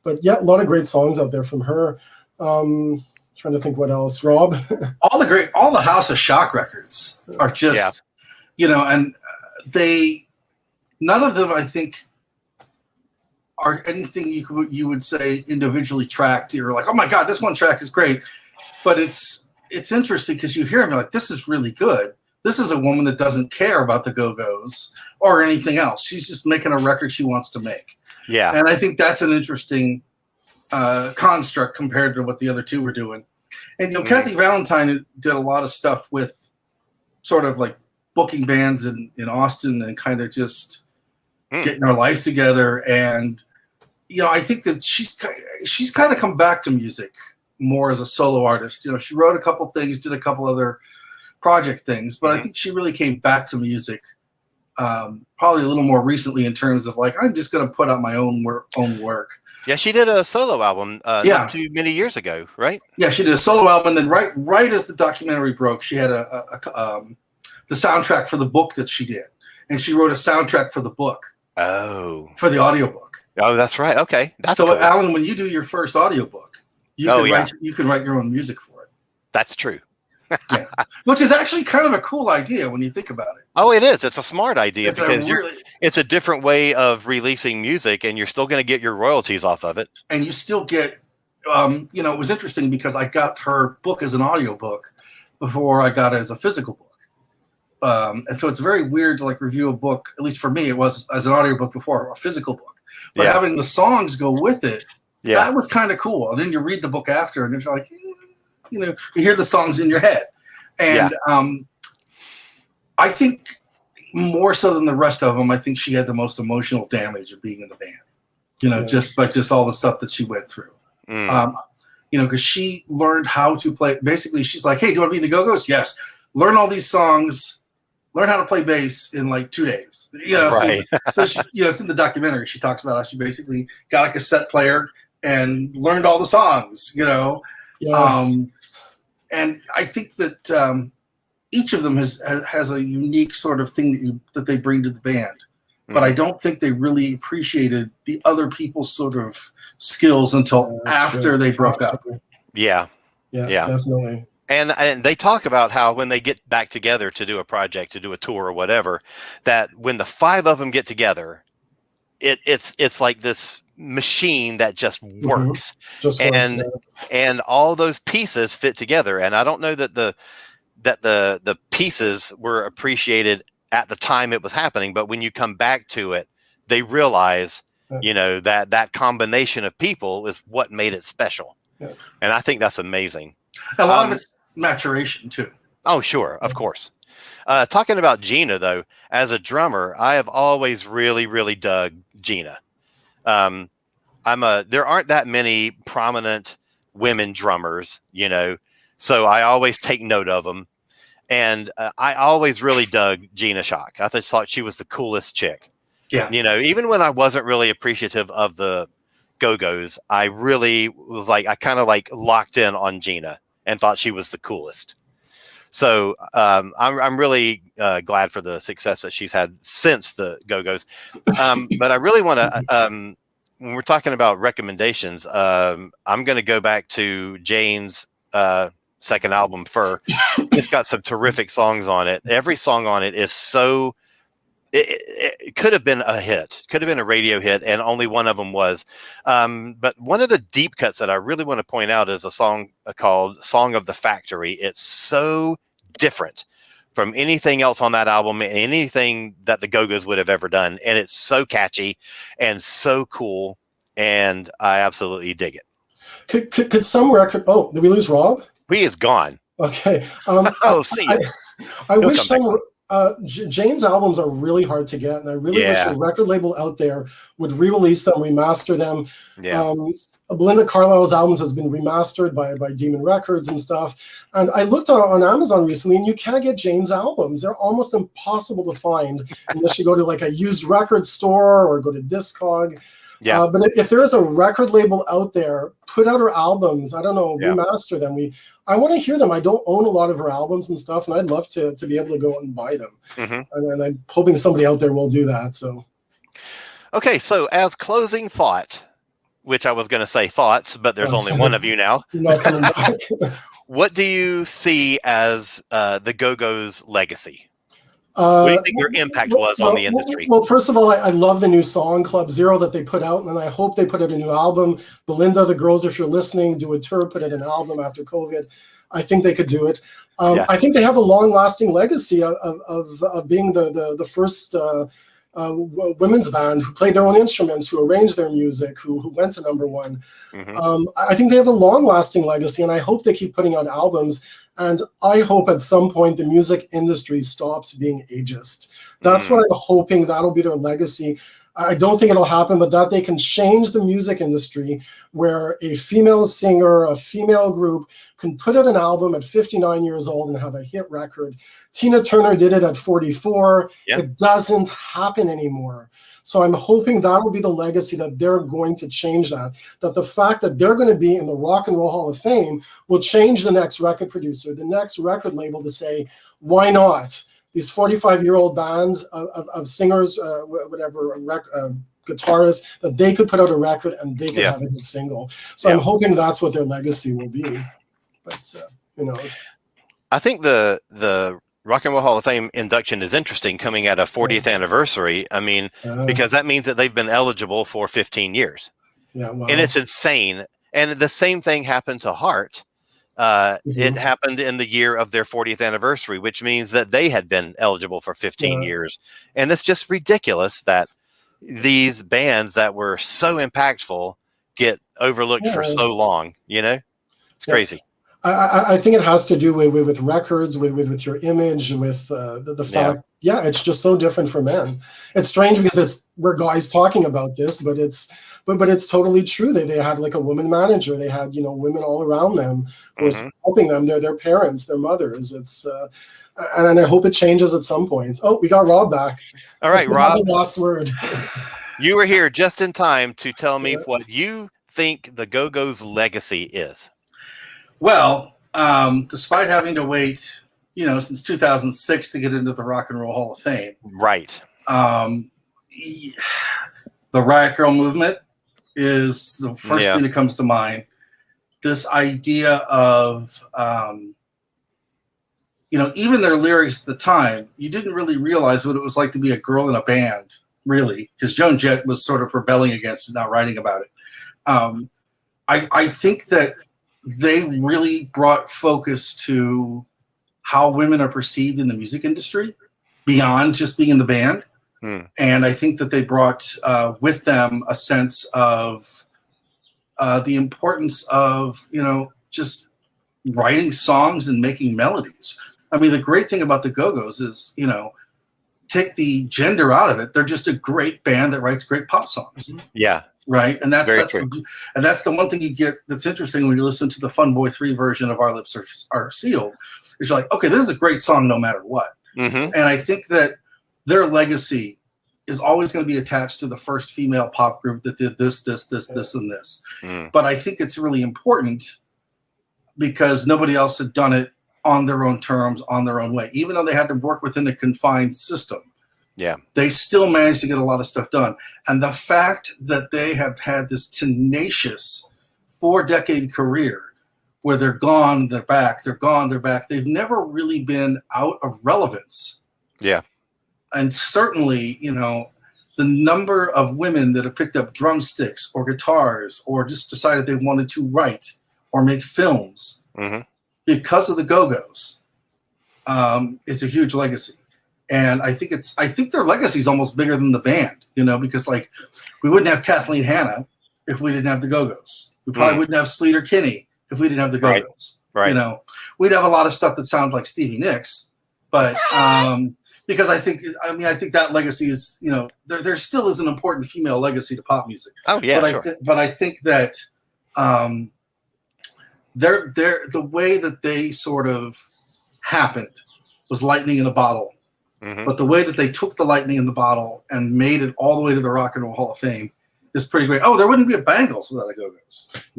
But yeah, a lot of great songs out there from her. Trying to think what else. Rob? all the House of Shock records are just, and none of them, I think, are anything you would say individually tracked. You're like, oh my God, this one track is great. But it's interesting because you hear them, you're like, this is really good. This is a woman that doesn't care about the Go-Go's or anything else. She's just making a record she wants to make. Yeah. And I think that's an interesting construct compared to what the other two were doing. And, Kathy Valentine did a lot of stuff with sort of like booking bands in Austin and kind of just getting her life together. And, I think that she's kind of come back to music more as a solo artist. She wrote a couple things, did a couple other project things, but I think she really came back to music probably a little more recently in terms of like, I'm just going to put out my own work. Yeah, she did a solo album not too many years ago, right? Yeah, she did a solo album, and then right as the documentary broke, she had the soundtrack for the book that she did, and she wrote a soundtrack for the book. Oh, for the audiobook. Oh, that's right. Okay, that's so cool. Alan, when you do your first audiobook, you can write your own music for it. That's true. Yeah, which is actually kind of a cool idea when you think about it. Oh, it is. It's a smart idea because it's a different way of releasing music, and you're still going to get your royalties off of it. And you still get, it was interesting because I got her book as an audiobook before I got it as a physical book. And so it's very weird to like review a book, at least for me, it was as an audiobook before a physical book. But having the songs go with it, that was kind of cool. And then you read the book after, and you're like, you hear the songs in your head. And I think more so than the rest of them, I think she had the most emotional damage of being in the band, just all the stuff that she went through. Because she learned how to play. Basically, she's like, hey, do you want to be in the Go-Go's? Yes. Learn all these songs, learn how to play bass in like 2 days. Right. So she, it's in the documentary. She talks about how she basically got a cassette player and learned all the songs, and I think that each of them has a unique sort of thing that they bring to the band. But I don't think they really appreciated the other people's sort of skills until after they broke up. Yeah, definitely. And they talk about how when they get back together to do a project, to do a tour or whatever, that when the 5 of them get together, it's like this machine that just works. And all those pieces fit together. And I don't know that that the pieces were appreciated at the time it was happening, but when you come back to it, they realize, you know, that combination of people is what made it special. Yeah. And I think that's amazing. A lot of it's maturation too. Oh, sure, of course. Talking about Gina, though, as a drummer, I have always really dug Gina. There aren't that many prominent women drummers, you know, so I always take note of them. And I always really dug Gina Shock. I just thought she was the coolest chick. Yeah. You know, even when I wasn't really appreciative of the Go-Go's, I really was like, I kind of like locked in on Gina and thought she was the coolest. So I'm really glad for the success that she's had since the Go-Go's. But I really want to, when we're talking about recommendations, I'm going to go back to Jane's second album, Fur. It's got some terrific songs on it. Every song on it is so, it could have been a hit, could have been a radio hit, and only one of them was. But one of the deep cuts that I really want to point out is a song called Song of the Factory. It's so different from anything else on that album, anything that the Go-Go's would have ever done. And it's so catchy and so cool, and I absolutely dig it. Could some record... Oh, did we lose Rob? He is gone. Okay. See. I wish some... Jane's albums are really hard to get, and I really wish a record label out there would re-release them, remaster them. Yeah. Belinda Carlisle's albums has been remastered by Demon Records and stuff. And I looked on Amazon recently, and you can't get Jane's albums. They're almost impossible to find unless you go to like a used record store or go to Discog. Yeah. But if there is a record label out there, put out her albums. I don't know, remaster them. I want to hear them. I don't own a lot of her albums and stuff, and I'd love to be able to go out and buy them. And I'm hoping somebody out there will do that. So, okay. So as closing thought, which I was going to say thoughts, but there's only one of you now. He's not coming back. What do you see as the Go-Go's legacy? What do you think their impact was on the industry? Well, first of all, I love the new song, Club Zero, that they put out, and I hope they put out a new album. Belinda, the girls, if you're listening, do a tour, put out an album after COVID. I think they could do it. I think they have a long-lasting legacy of being the first women's band who played their own instruments, who arranged their music, who went to #1. I think they have a long-lasting legacy, and I hope they keep putting out albums. And I hope at some point the music industry stops being ageist. That's what I'm hoping. That'll be their legacy. I don't think it'll happen, but that they can change the music industry where a female singer, a female group can put out an album at 59 years old and have a hit record. Tina Turner did it at 44. It doesn't happen anymore. So I'm hoping that will be the legacy, that they're going to change that the fact that they're going to be in the Rock and Roll Hall of Fame will change the next record producer, the next record label to say, why not? These 45-year-old bands of singers, guitarists, that they could put out a record and they could have a hit single. So I'm hoping that's what their legacy will be. But who knows? I think the Rock and Roll Hall of Fame induction is interesting, coming at a 40th anniversary. I mean, because that means that they've been eligible for 15 years. Yeah, wow. And it's insane. And the same thing happened to Heart. It happened in the year of their 40th anniversary, which means that they had been eligible for 15 years. And it's just ridiculous that these bands that were so impactful get overlooked for so long. You know, it's crazy. I think it has to do with records, with your image, with the fact, it's just so different for men. It's strange because we're guys talking about this, but it's totally true. They had like a woman manager. They had, women all around them who were helping them. They're their parents, their mothers. It's and I hope it changes at some point. Oh, we got Rob back. All right, Rob. The last word. You were here just in time to tell me what you think the Go-Go's legacy is. Well, despite having to wait, since 2006 to get into the Rock and Roll Hall of Fame. Right. The Riot Girl movement is the first thing that comes to mind. This idea of, even their lyrics at the time, you didn't really realize what it was like to be a girl in a band, really, because Joan Jett was sort of rebelling against it, not writing about it. I think that they really brought focus to how women are perceived in the music industry beyond just being in the band. And I think that they brought with them a sense of the importance of, just writing songs and making melodies. I mean, the great thing about the Go-Go's is, take the gender out of it. They're just a great band that writes great pop songs. Yeah. Right. And that's the one thing you get that's interesting when you listen to the Fun Boy 3 version of Our Lips Are Sealed, is you're like, okay, this is a great song no matter what. And I think that their legacy is always going to be attached to the first female pop group that did this, and this. But I think it's really important because nobody else had done it on their own terms, on their own way. Even though they had to work within a confined system, they still managed to get a lot of stuff done. And the fact that they have had this tenacious 4-decade career where they're gone, they're back, they're gone, they're back. They've never really been out of relevance. Yeah. And certainly, the number of women that have picked up drumsticks or guitars or just decided they wanted to write or make films because of the Go-Go's is a huge legacy. And I think their legacy is almost bigger than the band, because like we wouldn't have Kathleen Hanna if we didn't have the Go-Go's. We probably wouldn't have Sleater Kinney if we didn't have the Go-Go's. Right. We'd have a lot of stuff that sounds like Stevie Nicks, but because I think that legacy is, there still is an important female legacy to pop music. Oh yeah, but I think that the way that they sort of happened was lightning in a bottle. But the way that they took the lightning in the bottle and made it all the way to the Rock and Roll Hall of Fame is pretty great. Oh, there wouldn't be a Bangles without the Go-Go's.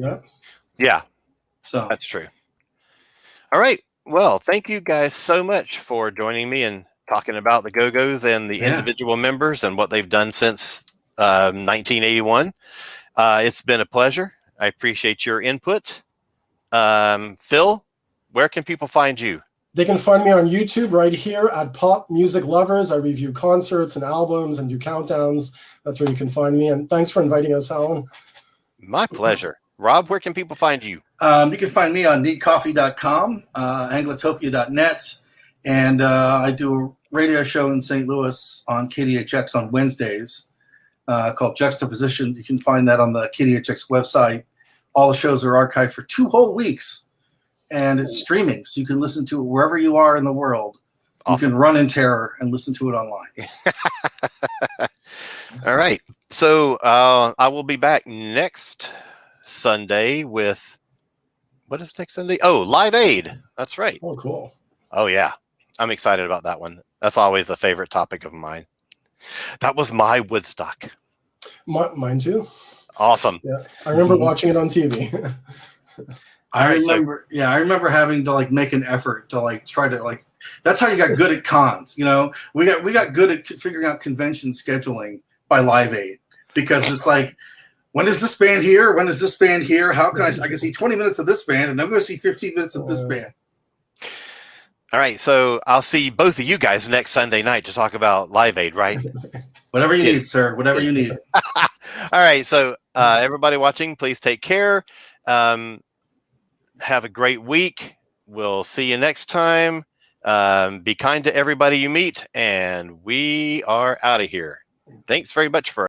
Yeah. So that's true. All right. Well, thank you guys so much for joining me and talking about the Go-Go's and the individual members and what they've done since 1981. It's been a pleasure. I appreciate your input. Phil, where can people find you? They can find me on YouTube right here at Pop Music Lovers. I review concerts and albums and do countdowns. That's where you can find me. And thanks for inviting us, Alan. My pleasure. Rob, where can people find you? You can find me on needcoffee.com, anglotopia.net, and I do a radio show in St. Louis on KDHX on Wednesdays called Juxtaposition. You can find that on the KDHX website. All the shows are archived for 2 whole weeks. And it's streaming, so you can listen to it wherever you are in the world. Awesome. You can run in terror and listen to it online. All right. So I will be back next Sunday with, what is next Sunday? Oh, Live Aid. That's right. Oh, cool. Oh, yeah. I'm excited about that one. That's always a favorite topic of mine. That was my Woodstock. Mine too. Awesome. Yeah, I remember watching it on TV. I remember having to make an effort to try to that's how you got good at cons. We got good at figuring out convention scheduling by Live Aid, because it's like, when is this band here? When is this band here? How can I can see 20 minutes of this band and I'm going to see 15 minutes of this band. All right. So I'll see both of you guys next Sunday night to talk about Live Aid, right? Whatever you need, sir. Whatever you need. All right. So everybody watching, please take care. Have a great week. We'll see you next time. Be kind to everybody you meet, and we are out of here. Thanks very much for